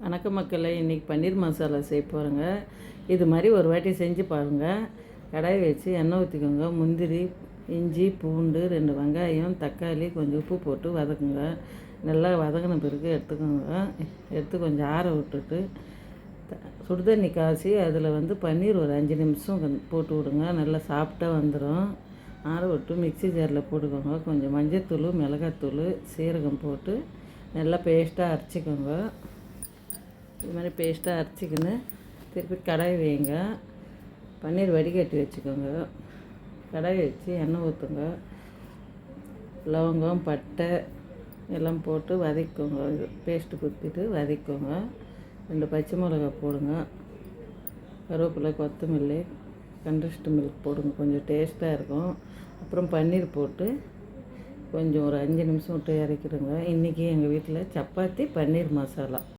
வணக்கம் மக்களே, இன்றைக்கி பன்னீர் மசாலா செய்ய போகிறேங்க. இது மாதிரி ஒரு வாட்டி செஞ்சு பாருங்கள். கடாய் வச்சு எண்ணெய் ஊற்றிக்கோங்க. முந்திரி, இஞ்சி, பூண்டு, 2 வெங்காயம், தக்காளி, கொஞ்சம் உப்பு போட்டு வதக்குங்க. நல்லா வதங்கின பிறகு எடுத்துக்கோங்க. எடுத்து கொஞ்சம் ஆற விட்டுட்டு சுடுதண்ணி காய்ச்சி அதில் பன்னீர் ஒரு 5 நிமிஷம் போட்டு விடுங்க. நல்லா சாப்பிட்டா வந்துடும். ஆற விட்டு மிக்ஸி ஜாரில் போட்டுக்கோங்க. கொஞ்சம் மஞ்சத்தூள், மிளகாத்தூள், சீரகம் போட்டு நல்லா பேஸ்ட்டாக அரைச்சிக்கோங்க. இது மாதிரி பேஸ்ட்டாக அரைச்சிக்கின்னு திருப்பி கடாய் வைங்க. பன்னீர் வடிகட்டி வச்சுக்கோங்க. கடாய் வச்சு எண்ணெய் ஊற்றுங்க. லவங்கம், பட்டை எல்லாம் போட்டு வதக்கிக்கோங்க. பேஸ்ட்டு குத்திட்டு வதக்கிக்கோங்க. 2 பச்சை மிளகா போடுங்க. கருவேப்பிலை, கொத்தமல்லி, கண்டஸ்ட் மில்க் போடுங்க. கொஞ்சம் டேஸ்ட்டாக இருக்கும். அப்புறம் பன்னீர் போட்டு கொஞ்சம் ஒரு 5 நிமிஷம் விட்டு இறக்கிடுங்க. இன்றைக்கி எங்கள் வீட்டில் சப்பாத்தி பன்னீர் மசாலா.